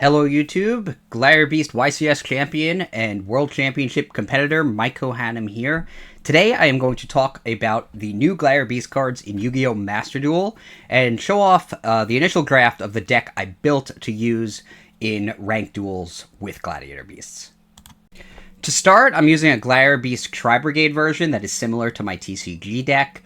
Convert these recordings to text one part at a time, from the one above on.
Hello YouTube, Gladiator Beast YCS champion and World Championship competitor Mike Kohanam here. Today I am going to talk about the new Gladiator Beast cards in Yu-Gi-Oh! Master Duel and show off the initial draft of the deck I built to use in ranked duels with Gladiator Beasts. To start, I'm using a Gladiator Beast Tri-Brigade version that is similar to my TCG deck.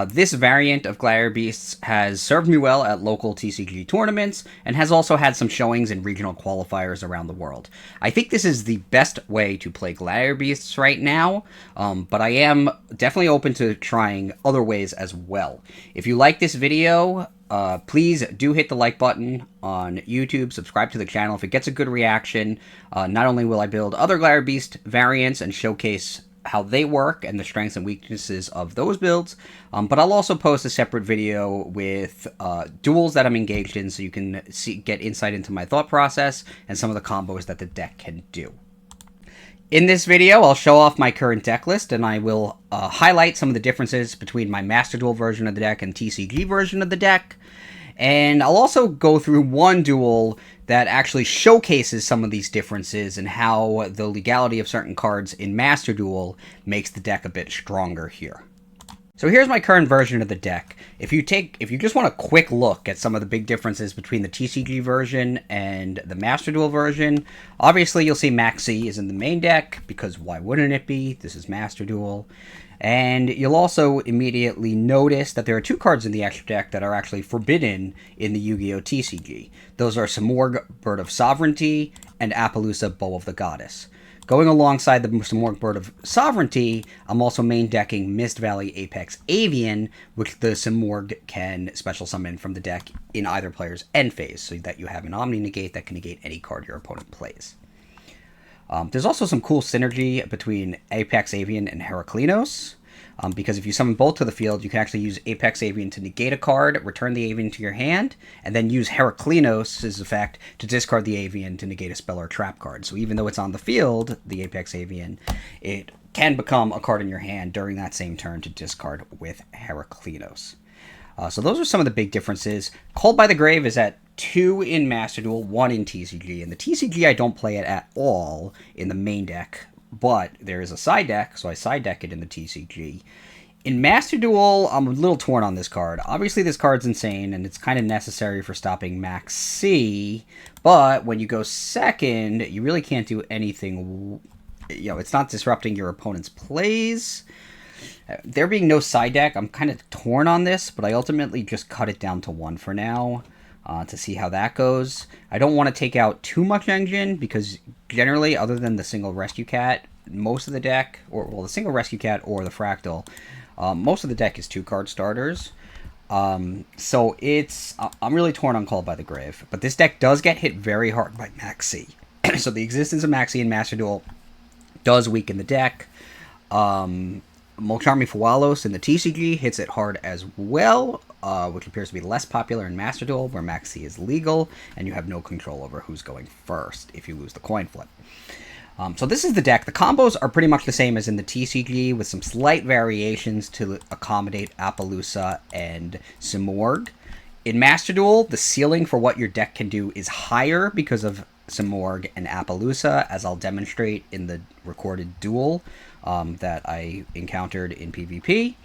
This variant of Gladiator Beasts has served me well at local TCG tournaments, and has also had some showings in regional qualifiers around the world. I think this is the best way to play Gladiator Beasts right now, but I am definitely open to trying other ways as well. If you like this video, please do hit the like button on YouTube, subscribe to the channel. If it gets a good reaction, not only will I build other Gladiator Beast variants and showcase how they work and the strengths and weaknesses of those builds, but I'll also post a separate video with duels that I'm engaged in so you can get insight into my thought process and some of the combos that the deck can do. In this video, I'll show off my current deck list, and I will highlight some of the differences between my Master Duel version of the deck and TCG version of the deck. And I'll also go through one duel that actually showcases some of these differences and how the legality of certain cards in Master Duel makes the deck a bit stronger here. So here's my current version of the deck. If you just want a quick look at some of the big differences between the TCG version and the Master Duel version, obviously you'll see Maxx is in the main deck, because why wouldn't it be? This is Master Duel. And you'll also immediately notice that there are two cards in the extra deck that are actually forbidden in the Yu-Gi-Oh! TCG. Those are Simorgh, Bird of Sovereignty, and Appaloosa, Bow of the Goddess. Going alongside the Simorgh, Bird of Sovereignty, I'm also main decking Mist Valley Apex Avian, which the Simorgh can special summon from the deck in either player's end phase, so that you have an Omni Negate that can negate any card your opponent plays. There's also some cool synergy between Apex Avian and Heraklinos, because if you summon both to the field, you can actually use Apex Avian to negate a card, return the Avian to your hand, and then use Heraklinos' effect to discard the Avian to negate a spell or trap card. So even though it's on the field, the Apex Avian, it can become a card in your hand during that same turn to discard with Heraklinos. So those are some of the big differences. Called by the Grave is at 2 in Master Duel, 1 in TCG. In the TCG, I don't play it at all in the main deck, but there is a side deck, so I side deck it in the TCG. In Master Duel, I'm a little torn on this card. Obviously, this card's insane, and it's kind of necessary for stopping Maxx, but when you go second, you really can't do anything. You know, it's not disrupting your opponent's plays. There being no side deck, I'm kind of torn on this, but I ultimately just cut it down to 1 for now to see how that goes. I don't want to take out too much engine, because generally, other than the single Rescue Cat, most of the deck, or well, the single Rescue Cat or the Fraktall, most of the deck is 2-card starters. So I'm really torn on Called by the Grave, but this deck does get hit very hard by Maxx. So the existence of Maxx in Master Duel does weaken the deck. Molcharmi Fawalos in the TCG hits it hard as well, which appears to be less popular in Master Duel, where Maxx is legal, and you have no control over who's going first if you lose the coin flip. So this is the deck. The combos are pretty much the same as in the TCG, with some slight variations to accommodate Appaloosa and Simorgh. In Master Duel, the ceiling for what your deck can do is higher because of Simorgh and Appaloosa, as I'll demonstrate in the recorded duel that I encountered in PvP.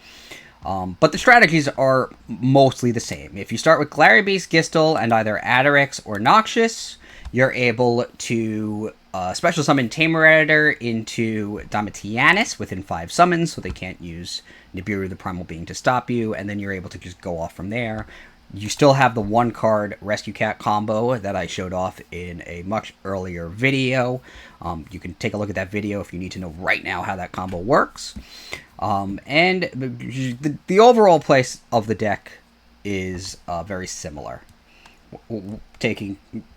But the strategies are mostly the same. If you start with Gladiator Beast, Gistel, and either Attorix or Noxious, you're able to special summon Tamer Editor into Domitianus within 5 summons, so they can't use Nibiru the Primal Being to stop you, and then you're able to just go off from there. You still have the 1-card Rescue Cat combo that I showed off in a much earlier video. You can take a look at that video if you need to know right now how that combo works. And the overall place of the deck is very similar,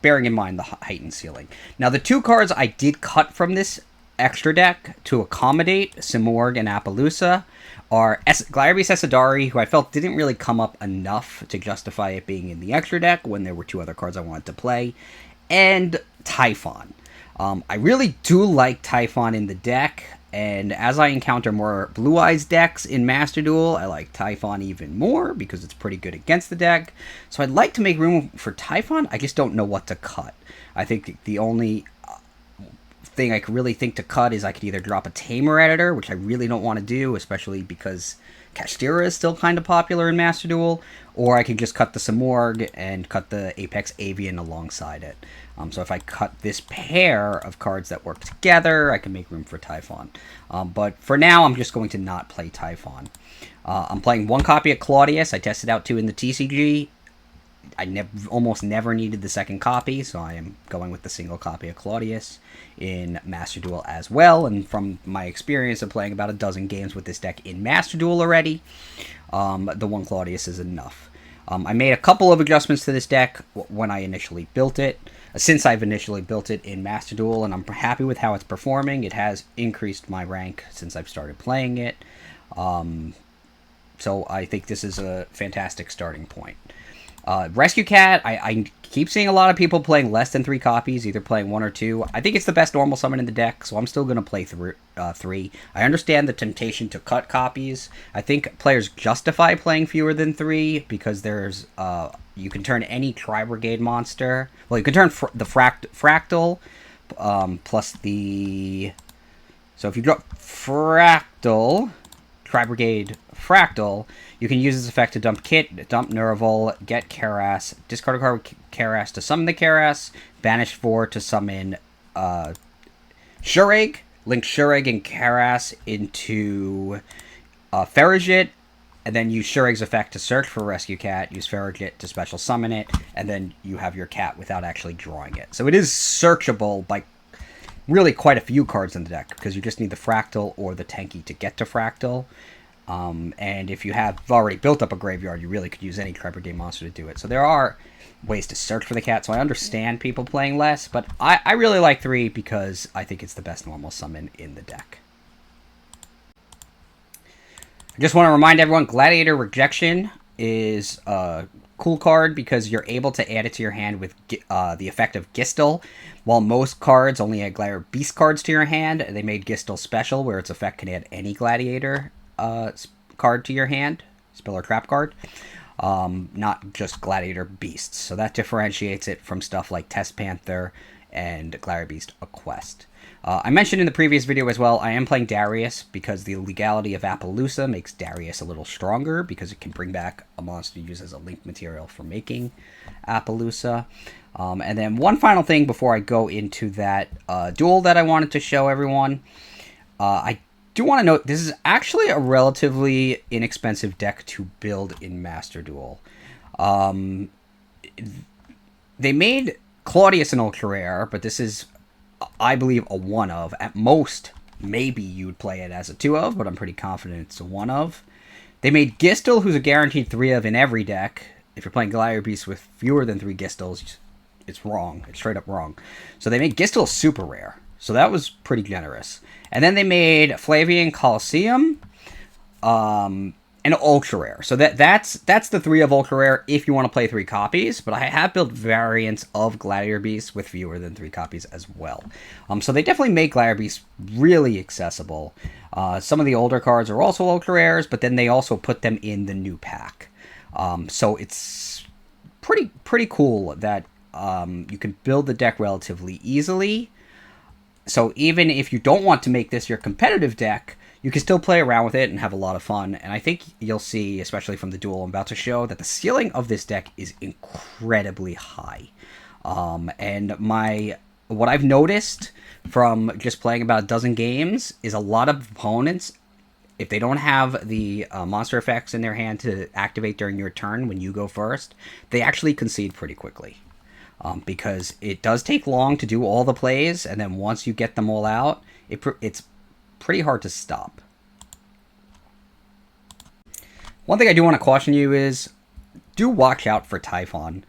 bearing in mind the heightened ceiling. Now, the 2 cards I did cut from this extra deck to accommodate Simorgh and Appaloosa are Gladiator Beast Esadari, who I felt didn't really come up enough to justify it being in the extra deck when there were 2 other cards I wanted to play, and Typhon. I really do like Typhon in the deck. and as I encounter more Blue Eyes decks in Master Duel, I like Typhon even more because it's pretty good against the deck. So I'd like to make room for Typhon. I just don't know what to cut. I think the only thing I could really think to cut is I could either drop a Tamer editor, which I really don't want to do, especially because Kashtira is still kind of popular in Master Duel, or I can just cut the Simorgh and cut the Apex Avian alongside it. So if I cut this pair of cards that work together, I can make room for Typhon. But for now, I'm just going to not play Typhon. I'm playing one copy of Claudius. I tested out 2 in the TCG. I almost never needed the second copy, so I am going with the single copy of Claudius in Master Duel as well. And from my experience of playing about a dozen games with this deck in Master Duel already, the one Claudius is enough. I made a couple of adjustments to this deck when I initially built it, since I've initially built it in Master Duel, and I'm happy with how it's performing. It has increased my rank since I've started playing it, so I think this is a fantastic starting point. Rescue Cat, I keep seeing a lot of people playing less than 3 copies, either playing 1 or 2. I think it's the best normal summon in the deck, so I'm still going to play 3. I understand the temptation to cut copies. I think players justify playing fewer than 3 because there's you can turn any Tri-Brigade monster. Well, you can turn the Fraktall plus the... So if you drop Fraktall, Tri-Brigade Fraktall, you can use this effect to dump Kitt, dump Nervall, get Kerass, discard a card with Kerass to summon the Kerass, banish 4 to summon Shurag, link Shurag and Kerass into Farragut, and then use Shurag's effect to search for Rescue Cat, use Farragut to special summon it, and then you have your cat without actually drawing it. So it is searchable by really quite a few cards in the deck, because you just need the Fraktall or the Tenki to get to Fraktall. And if you have already built up a graveyard, you really could use any Tri-Brigade monster to do it. So there are ways to search for the cat, so I understand people playing less, but I really like 3 because I think it's the best normal summon in the deck. I just want to remind everyone, Gladiator Rejection is a cool card because you're able to add it to your hand with the effect of Gistel. While most cards only add Gladiator Beast cards to your hand, they made Gistel special, where its effect can add any Gladiator card to your hand, spell or trap card, not just Gladiator Beasts. So that differentiates it from stuff like Test Panther and Gladiator Beast Equeste. I mentioned in the previous video as well, I am playing Darius because the legality of Appaloosa makes Darius a little stronger because it can bring back a monster used as a link material for making Appaloosa. And then one final thing before I go into that duel that I wanted to show everyone. I do want to note, this is actually a relatively inexpensive deck to build in Master Duel. They made Claudius an ultra rare, but this is, I believe, a 1 of. At most, maybe you would play it as a 2 of, but I'm pretty confident it's a 1 of. They made Gistel, who's a guaranteed 3 of in every deck. If you're playing Gladiator Beast with fewer than 3 Gistels, it's wrong. It's straight up wrong. So they made Gistel super rare. So that was pretty generous. And then they made Flavian Colosseum, and ultra rare. So that's the 3 of ultra rare if you want to play 3 copies. But I have built variants of Gladiator Beast with fewer than 3 copies as well. So they definitely make Gladiator Beast really accessible. Some of the older cards are also ultra rares, but then they also put them in the new pack. So it's pretty cool that you can build the deck relatively easily. So even if you don't want to make this your competitive deck, you can still play around with it and have a lot of fun. And I think you'll see, especially from the duel I'm about to show, that the ceiling of this deck is incredibly high. And what I've noticed from just playing about a dozen games is a lot of opponents, if they don't have the monster effects in their hand to activate during your turn when you go first, they actually concede pretty quickly. Because it does take long to do all the plays, and then once you get them all out, it's pretty hard to stop. One thing I do want to caution you is, do watch out for Typhon.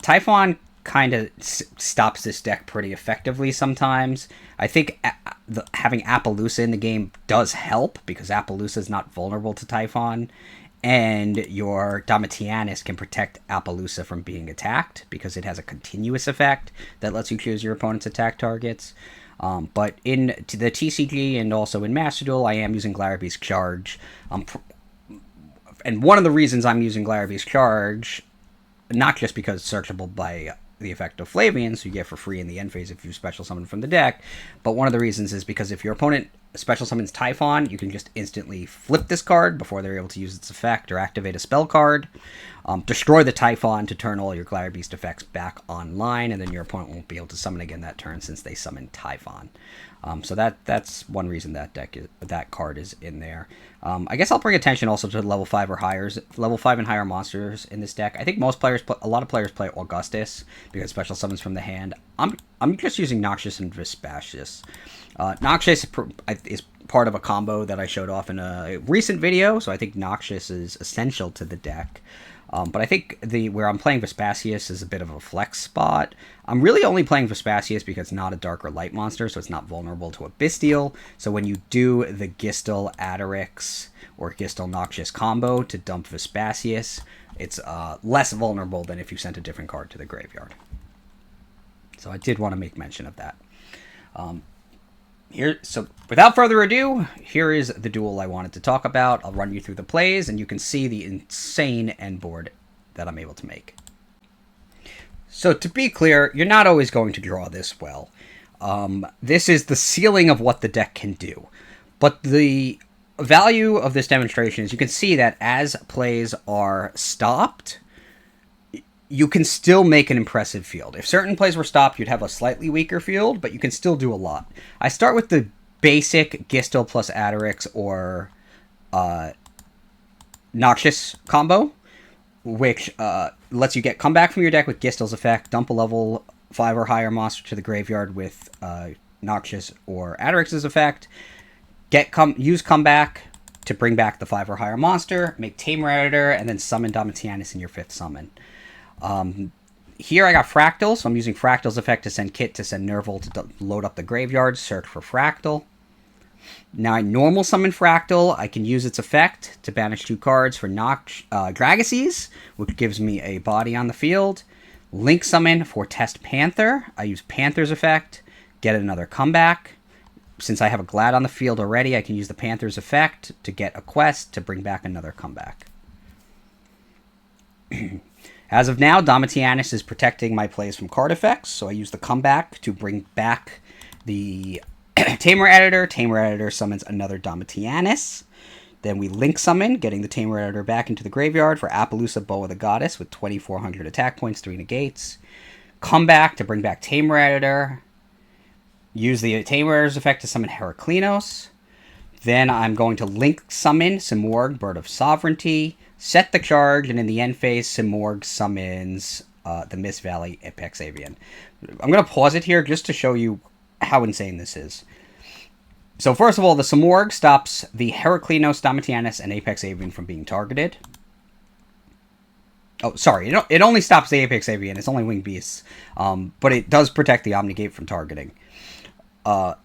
Typhon kind of stops this deck pretty effectively sometimes. I think having Appaloosa in the game does help, because Appaloosa is not vulnerable to Typhon. And your Domitianus can protect Appaloosa from being attacked because it has a continuous effect that lets you choose your opponent's attack targets. But in the TCG and also in Master Duel, I am using Gladiator Beast Charge. And one of the reasons I'm using Gladiator Beast Charge, not just because it's searchable by the effect of Flavian, so you get for free in the end phase if you special summon from the deck, but one of the reasons is because if your opponent special summons Typhon, you can just instantly flip this card before they're able to use its effect or activate a spell card, destroy the Typhon to turn all your Gladiator Beast effects back online, and then your opponent won't be able to summon again that turn since they summoned Typhon. So that's one reason that card is in there. I guess I'll bring attention also to level 5 and higher monsters in this deck. I think a lot of players play Augustus because special summons from the hand. I'm just using Noxious and Vespasius. Noxious is part of a combo that I showed off in a recent video, so I think Noxious is essential to the deck. But I think where I'm playing Vespasius is a bit of a flex spot. I'm really only playing Vespasius because it's not a dark or light monster, so it's not vulnerable to a Bestial. So when you do the Gistel Attorix or Gistel Noxious combo to dump Vespasius, it's less vulnerable than if you sent a different card to the graveyard. So I did want to make mention of that. So without further ado, here is the duel I wanted to talk about. I'll run you through the plays, and you can see the insane end board that I'm able to make. So to be clear, you're not always going to draw this well. This is the ceiling of what the deck can do. But the value of this demonstration is you can see that as plays are stopped, you can still make an impressive field. If certain plays were stopped, you'd have a slightly weaker field, but you can still do a lot. I start with the basic Gistel plus Attorix or Noxious combo, which lets you get comeback from your deck with Gistel's effect, dump a level 5 or higher monster to the graveyard with Noxious or Attorix's effect, use comeback to bring back the 5 or higher monster, make Tamer Editor, and then summon Domitianus in your 5th summon. Here I got Fraktall, so I'm using Fraktall's effect to send Kitt to send Nervall to load up the graveyard, search for Fraktall. Now I normal summon Fraktall. I can use its effect to banish 2 cards for Dragacies, which gives me a body on the field. Link summon for Test Panther. I use Panther's effect, get another comeback. Since I have a Glad on the field already, I can use the Panther's effect to get Equeste to bring back another comeback. As of now, Domitianus is protecting my plays from card effects, so I use the comeback to bring back the Tamer Editor. Tamer Editor summons another Domitianus. Then we link summon, getting the Tamer Editor back into the graveyard for Appaloosa Bow of the Goddess with 2,400 attack points, 3 negates. Comeback to bring back Tamer Editor. Use the Tamer Editor's effect to summon Heraklinos. Then I'm going to link summon Simorgh, Bird of Sovereignty. Set the charge, and in the end phase, Simorgh summons the Mist Valley Apex Avian. I'm going to pause it here just to show you how insane this is. So first of all, the Simorgh stops the Heraklinos, Domitianus, and Apex Avian from being targeted. Oh, sorry, it only stops the Apex Avian. It's only Winged Beasts. But it does protect the Omnigate from targeting. Other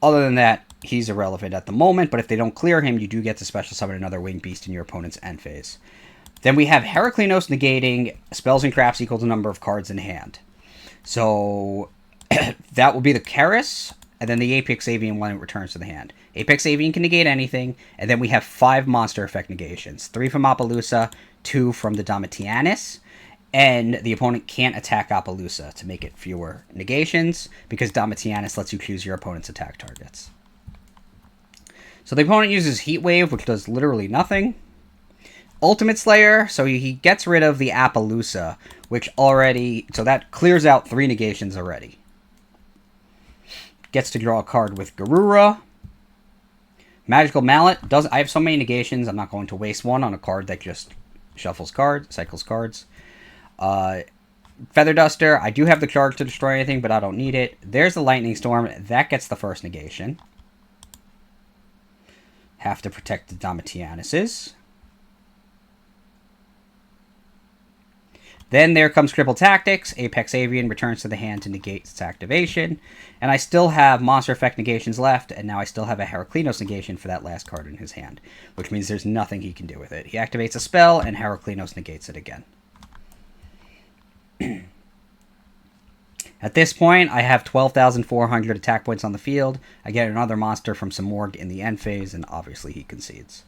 than that, he's irrelevant at the moment, but if they don't clear him, you do get to special summon another Winged Beast in your opponent's end phase. Then we have Heraklinos negating spells and traps equal to number of cards in hand. So that will be the Kerass, and then the Apex Avian when it returns to the hand. Apex Avian can negate anything, and then we have 5 monster effect negations. 3 from Appaloosa, 2 from the Domitianus, and the opponent can't attack Appaloosa to make it fewer negations, because Domitianus lets you choose your opponent's attack targets. So the opponent uses Heat Wave, which does literally nothing. Ultimate Slayer, so he gets rid of the Appaloosa, which already... So that clears out 3 negations already. Gets to draw a card with Garura. Magical Mallet. I have so many negations, I'm not going to waste one on a card that just cycles cards. Feather Duster. I do have the charge to destroy anything, but I don't need it. There's the Lightning Storm. That gets the first negation. Have to protect the Domitianuses. Then there comes Cripple Tactics. Apex Avian returns to the hand to negate its activation. And I still have monster effect negations left, and now I still have a Heraklinos negation for that last card in his hand, which means there's nothing he can do with it. He activates a spell, and Heraklinos negates it again. At this point, I have 12,400 attack points on the field. I get another monster from Samorg in the end phase, and obviously he concedes.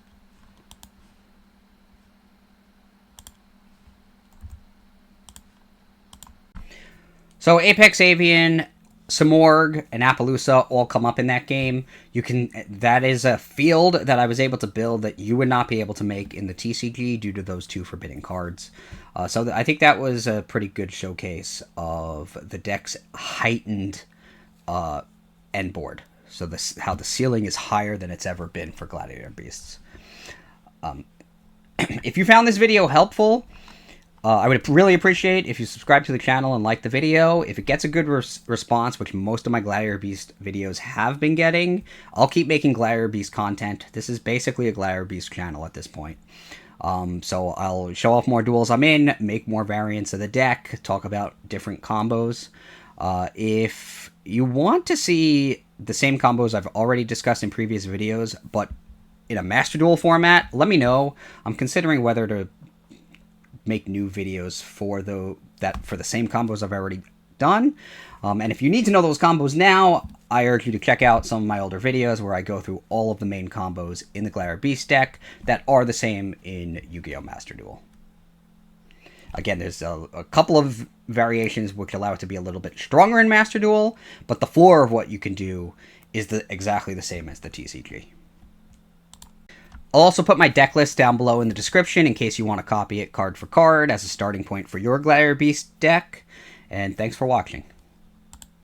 So Apex Avian, Samorg, and Appaloosa all come up in that game. That is a field that I was able to build that you would not be able to make in the TCG due to those two forbidden cards. So I think that was a pretty good showcase of the deck's heightened end board. So how the ceiling is higher than it's ever been for Gladiator Beasts. If you found this video helpful, I would really appreciate if you subscribe to the channel and like the video. If it gets a good response, which most of my Gladiator Beast videos have been getting, I'll keep making Gladiator Beast content. This is basically a Gladiator Beast channel at this point. So I'll show off more duels I'm in, make more variants of the deck, talk about different combos. If you want to see the same combos I've already discussed in previous videos, but in a Master Duel format, let me know. I'm considering whether to make new videos for the same combos I've already done. And if you need to know those combos now, I urge you to check out some of my older videos where I go through all of the main combos in the Gladiator Beast deck that are the same in Yu-Gi-Oh! Master Duel. Again, there's a couple of variations which allow it to be a little bit stronger in Master Duel, but the floor of what you can do is exactly the same as the TCG. I'll also put my deck list down below in the description in case you want to copy it card for card as a starting point for your Gladiator Beast deck. And thanks for watching.